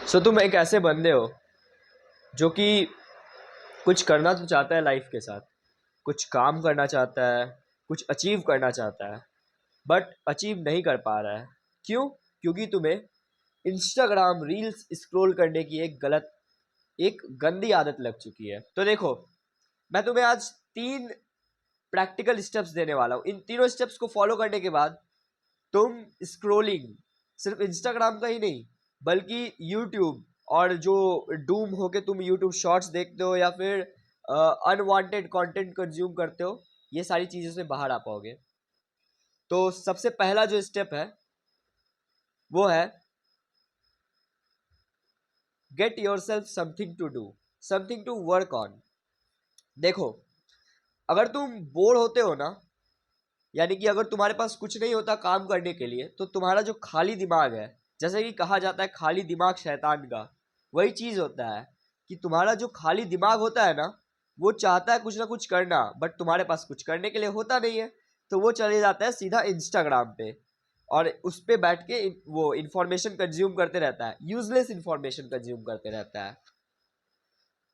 सो तुम एक ऐसे बंदे हो जो कि कुछ करना तो चाहता है लाइफ के साथ, कुछ काम करना चाहता है, कुछ अचीव करना चाहता है, बट अचीव नहीं कर पा रहा है। क्यों? क्योंकि तुम्हें इंस्टाग्राम रील्स स्क्रॉल करने की एक गंदी आदत लग चुकी है। तो देखो, मैं तुम्हें आज 3 प्रैक्टिकल स्टेप्स देने वाला हूँ। इन तीनों स्टेप्स को फॉलो करने के बाद तुम स्क्रोलिंग सिर्फ इंस्टाग्राम का ही नहीं, बल्कि यूट्यूब और जो डूम हो के तुम यूट्यूब शॉर्ट्स देखते हो या फिर अनवांटेड कंटेंट कंज्यूम करते हो, ये सारी चीज़ों से बाहर आ पाओगे। तो सबसे पहला जो स्टेप है वो है get yourself something to do, something to work on. देखो, अगर तुम बोर होते हो ना, यानी कि अगर तुम्हारे पास कुछ नहीं होता काम करने के लिए, तो तुम्हारा जो खाली दिमाग है, जैसे कि कहा जाता है खाली दिमाग शैतान का, वही चीज़ होता है कि तुम्हारा जो खाली दिमाग होता है ना, वो चाहता है कुछ ना कुछ करना, बट तुम्हारे पास कुछ करने के लिए होता नहीं है। तो वो चले जाता है सीधा इंस्टाग्राम पे और उस पर बैठ के वो इन्फॉर्मेशन कंज्यूम करते रहता है, यूजलेस इन्फॉर्मेशन कंज्यूम करते रहता है।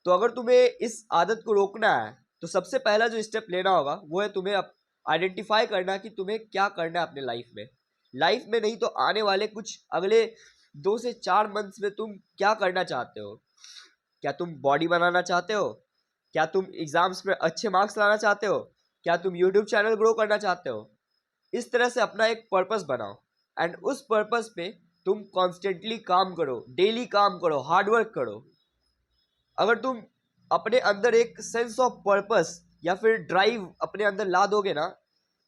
तो अगर तुम्हें इस आदत को रोकना है, तो सबसे पहला जो स्टेप लेना होगा वो है तुम्हें आइडेंटिफाई करना कि तुम्हें क्या करना है अपने लाइफ में नहीं तो आने वाले कुछ अगले 2 से 4 मंथ्स में तुम क्या करना चाहते हो। क्या तुम बॉडी बनाना चाहते हो? क्या तुम एग्जाम्स में अच्छे मार्क्स लाना चाहते हो? क्या तुम यूट्यूब चैनल ग्रो करना चाहते हो? इस तरह से अपना एक पर्पस बनाओ एंड उस पर्पस पे तुम कॉन्स्टेंटली काम करो, डेली काम करो, हार्डवर्क करो। अगर तुम अपने अंदर एक सेंस ऑफ पर्पस या फिर ड्राइव अपने अंदर ला दोगे ना,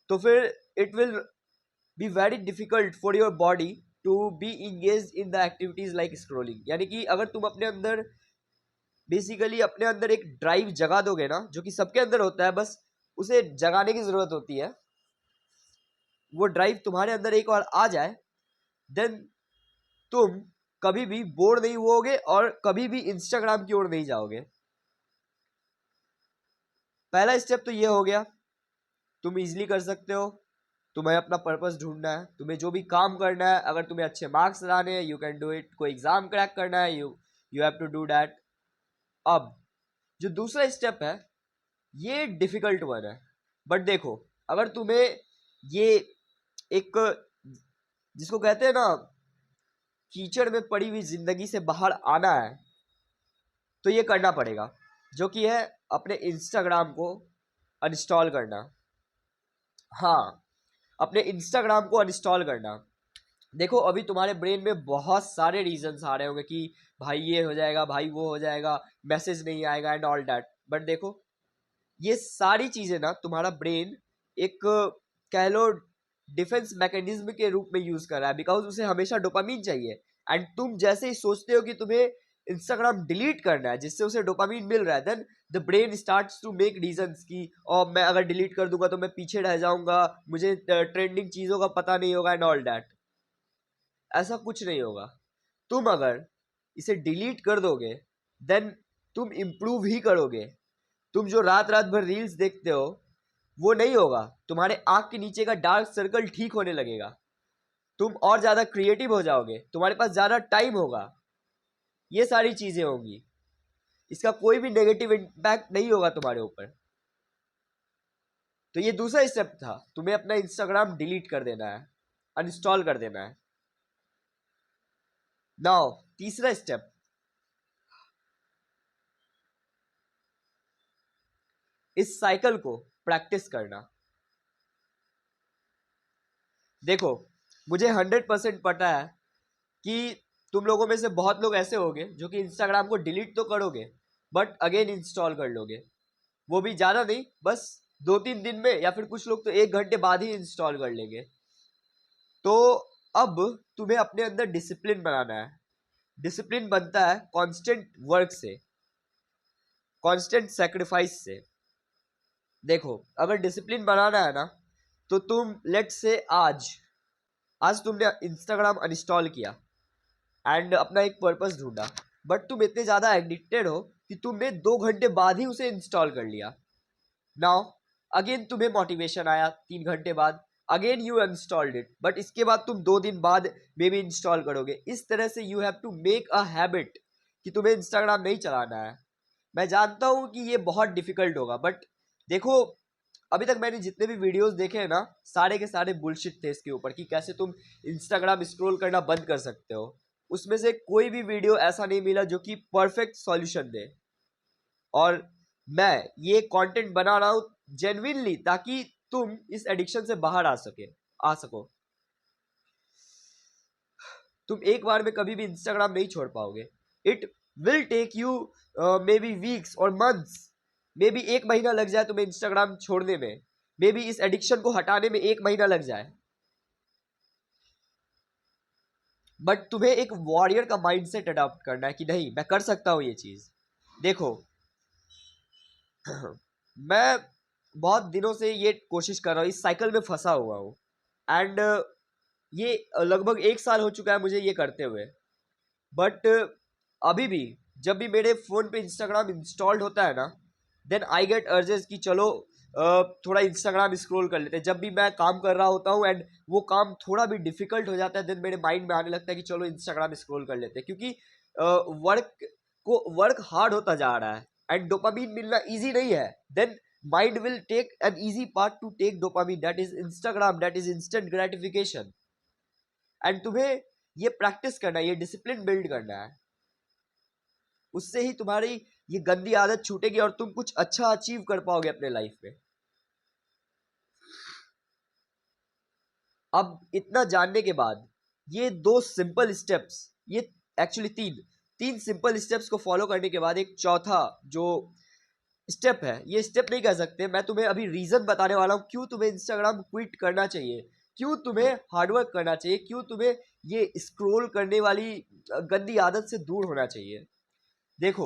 तो फिर it will be very difficult for your body to be engage in the activities like scrolling. यानी कि अगर तुम अपने अंदर बेसिकली अपने अंदर एक ड्राइव जगा दोगे ना, जो कि सबके अंदर होता है, बस उसे जगाने की जरूरत होती है, वो ड्राइव तुम्हारे अंदर एक बार आ जाए, देन तुम कभी भी बोर नहीं होगे और कभी भी इंस्टाग्राम की ओर नहीं जाओगे। पहला स्टेप तो ये हो गया, तुम इजीली कर सकते हो। तुम्हें अपना पर्पस ढूंढना है, तुम्हें जो भी काम करना है, अगर तुम्हें अच्छे मार्क्स लाने हैं यू कैन डू इट, कोई एग्जाम क्रैक करना है you you have to do that. अब जो दूसरा स्टेप है ये डिफिकल्ट वन है, बट देखो, अगर तुम्हें ये एक जिसको कहते हैं ना कीचड़ में पड़ी हुई जिंदगी से बाहर आना है, तो ये करना पड़ेगा, जो कि है अपने इंस्टाग्राम को अनइंस्टॉल करना। हाँ, अपने इंस्टाग्राम को अनइंस्टॉल करना। देखो, अभी तुम्हारे ब्रेन में बहुत सारे रीजंस आ रहे होंगे कि भाई ये हो जाएगा, भाई वो हो जाएगा, मैसेज नहीं आएगा एंड ऑल दैट। बट देखो, ये सारी चीजें ना तुम्हारा ब्रेन एक कह लो डिफेंस मैकेनिज्म के रूप में यूज कर रहा है, बिकॉज उसे हमेशा डोपामीन चाहिए। एंड तुम जैसे ही सोचते हो कि तुम्हें इंस्टाग्राम डिलीट करना है जिससे उसे डोपामीन मिल रहा है, then the brain starts to make reasons कि और मैं अगर डिलीट कर दूंगा तो मैं पीछे रह जाऊंगा, मुझे ट्रेंडिंग चीजों का पता नहीं होगा एंड ऑल दैट। ऐसा कुछ नहीं होगा। तुम अगर इसे डिलीट कर दोगे, देन तुम इम्प्रूव ही करोगे। तुम जो रात रात भर रील्स देखते हो वो नहीं होगा, तुम्हारे आंख के नीचे का डार्क सर्कल ठीक होने लगेगा, तुम और ज्यादा क्रिएटिव हो जाओगे, तुम्हारे पास ज्यादा टाइम होगा, ये सारी चीजें होंगी। इसका कोई भी नेगेटिव इम्पैक्ट नहीं होगा तुम्हारे ऊपर। तो ये दूसरा स्टेप था, तुम्हें अपना इंस्टाग्राम डिलीट कर देना है, अनइंस्टॉल कर देना है। नाउ तीसरा स्टेप, इस साइकिल को प्रैक्टिस करना। देखो, मुझे 100% पता है कि तुम लोगों में से बहुत लोग ऐसे होंगे जो कि इंस्टाग्राम को डिलीट तो करोगे बट अगेन इंस्टॉल कर लोगे, वो भी ज़्यादा नहीं, बस 2-3 दिन में, या फिर कुछ लोग तो 1 घंटे बाद ही इंस्टॉल कर लेंगे। तो अब तुम्हें अपने अंदर डिसिप्लिन बनाना है। डिसिप्लिन बनता है कांस्टेंट वर्क से, कांस्टेंट सेक्रीफाइस से। देखो, अगर डिसिप्लिन बनाना है ना, तो तुम लेट से आज आज तुमने इंस्टाग्राम अनइंस्टॉल किया एंड अपना एक पर्पस ढूंढा, बट तुम इतने ज़्यादा एडिक्टेड हो कि तुमने 2 घंटे बाद ही उसे इंस्टॉल कर लिया। नाउ अगेन तुम्हें मोटिवेशन आया 3 घंटे बाद, again you uninstalled it, but इसके बाद तुम 2 दिन बाद मे बी इंस्टॉल करोगे। इस तरह से you have to make a habit कि तुम्हें इंस्टाग्राम नहीं चलाना है। मैं जानता हूँ कि ये बहुत डिफिकल्ट होगा, बट देखो अभी तक मैंने जितने भी वीडियोस देखे हैं ना, सारे के सारे बुलशिट थे इसके ऊपर कि कैसे तुम इंस्टाग्राम स्क्रॉल करना बंद कर सकते हो। उसमें से कोई भी वीडियो ऐसा नहीं मिला जो कि परफेक्ट सॉल्यूशन दे। और मैं ये कंटेंट बना रहा हूँ जेन्युइनली, ताकि तुम इस एडिक्शन से बाहर आ सको। तुम एक बार में कभी भी इंस्टाग्राम नहीं छोड़ पाओगे। It will take you maybe weeks और मंथ्स, मे बी 1 महीना लग जाए तुम्हें इंस्टाग्राम छोड़ने में, मे बी इस एडिक्शन को हटाने में 1 महीना लग जाए, बट तुम्हें एक वॉरियर का माइंडसेट अडॉप्ट करना है कि नहीं मैं कर सकता हूं ये चीज। देखो मैं बहुत दिनों से ये कोशिश कर रहा हूँ, इस साइकिल में फंसा हुआ हूँ, एंड ये लगभग 1 साल हो चुका है मुझे ये करते हुए। बट अभी भी जब भी मेरे फ़ोन पे इंस्टाग्राम इंस्टॉल्ड होता है ना, देन आई गेट अर्जेस कि चलो थोड़ा इंस्टाग्राम स्क्रॉल कर लेते हैं। जब भी मैं काम कर रहा होता हूँ एंड वो काम थोड़ा भी डिफिकल्ट हो जाता है, देन मेरे माइंड में आने लगता है कि चलो इंस्टाग्राम स्क्रॉल कर लेते हैं, क्योंकि वर्क हार्ड होता जा रहा है एंड डोपामीन मिलना ईजी नहीं है। Then mind will take an easy part to take dopamine, that is Instagram, that is instant gratification. And तुम्हें ये प्रैक्टिस करना है, ये डिसिप्लिन बिल्ड करना है। उससे ही तुम्हारी ये गंदी आदत छूटेगी और तुम कुछ अच्छा अचीव कर पाओगे अपने लाइफ में। अब इतना जानने के बाद ये 2 सिंपल स्टेप्स, ये एक्चुअली तीन सिंपल स्टेप्स को फॉलो करने के बाद एक चौथा जो स्टेप है, ये स्टेप नहीं कह सकते, मैं तुम्हें अभी रीजन बताने वाला हूं क्यों तुम्हें इंस्टाग्राम क्विट करना चाहिए, क्यों तुम्हें हार्डवर्क करना चाहिए, क्यों तुम्हें ये स्क्रॉल करने वाली गंदी आदत से दूर होना चाहिए। देखो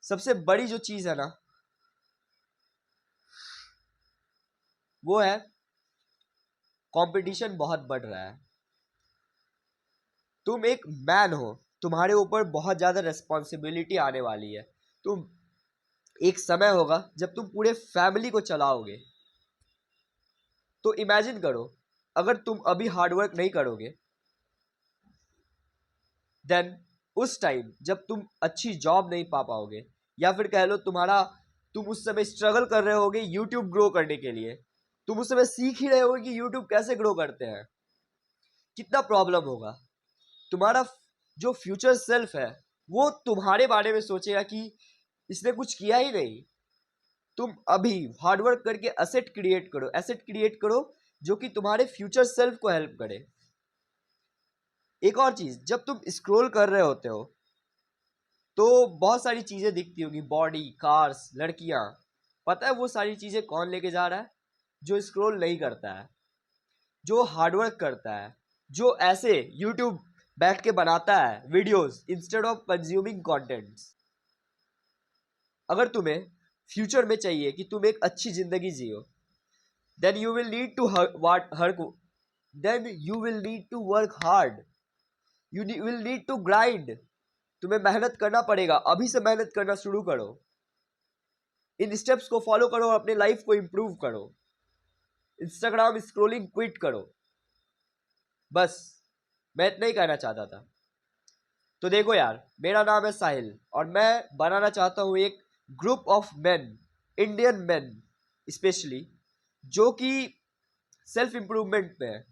सबसे बड़ी जो चीज है ना, वो है कंपटीशन बहुत बढ़ रहा है। तुम एक मैन हो, तुम्हारे ऊपर बहुत ज्यादा रिस्पॉन्सिबिलिटी आने वाली है। तुम एक समय होगा जब तुम पूरे फैमिली को चलाओगे। तो इमेजिन करो, अगर तुम अभी हार्डवर्क नहीं करोगे, देन उस टाइम जब तुम अच्छी जॉब नहीं पा पाओगे, या फिर कह लो तुम उस समय स्ट्रगल कर रहे होगे यूट्यूब ग्रो करने के लिए, तुम उस समय सीख ही रहे होगे कि यूट्यूब कैसे ग्रो करते हैं, कितना प्रॉब्लम होगा। तुम्हारा जो फ्यूचर सेल्फ है वो तुम्हारे बारे में सोचेगा कि इसने कुछ किया ही नहीं। तुम अभी हार्डवर्क करके एसेट क्रिएट करो जो कि तुम्हारे फ्यूचर सेल्फ को हेल्प करे। एक और चीज, जब तुम स्क्रॉल कर रहे होते हो तो बहुत सारी चीजें दिखती होगी, बॉडी, कार्स, लड़कियां। पता है वो सारी चीजें कौन लेके जा रहा है? जो स्क्रॉल नहीं करता है, जो हार्डवर्क करता है, जो ऐसे यूट्यूब बैठ के बनाता है videos instead of consuming contents. अगर तुम्हें फ्यूचर में चाहिए कि तुम एक अच्छी जिंदगी जियो, then you will need to work hard, you will need to grind. तुम्हें मेहनत करना पड़ेगा, अभी से मेहनत करना शुरू करो, इन स्टेप्स को फॉलो करो और अपने लाइफ को इंप्रूव करो। इंस्टाग्राम स्क्रॉलिंग क्विट करो। बस मैं इतना ही कहना चाहता था। तो देखो यार, मेरा नाम है साहिल और मैं बनाना चाहता हूँ एक group of main, Indian main specially, जो कि सेल्फ इंप्रूवमेंट में है,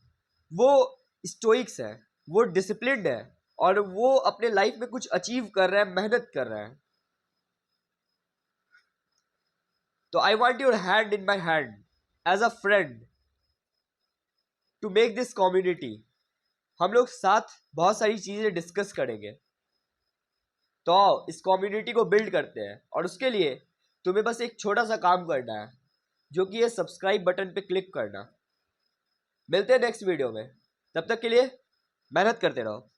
वो स्टोइक्स है, वो डिसिप्लिन्ड है और वो अपने लाइफ में कुछ अचीव कर रहे हैं, मेहनत कर रहे हैं। तो I want your hand in my hand as a friend to make this community. हम लोग साथ बहुत सारी चीजें डिस्कस करेंगे, तो आओ इस कम्युनिटी को बिल्ड करते हैं। और उसके लिए तुम्हें बस एक छोटा सा काम करना है, जो कि ये सब्सक्राइब बटन पे क्लिक करना। मिलते हैं नेक्स्ट वीडियो में, तब तक के लिए मेहनत करते रहो।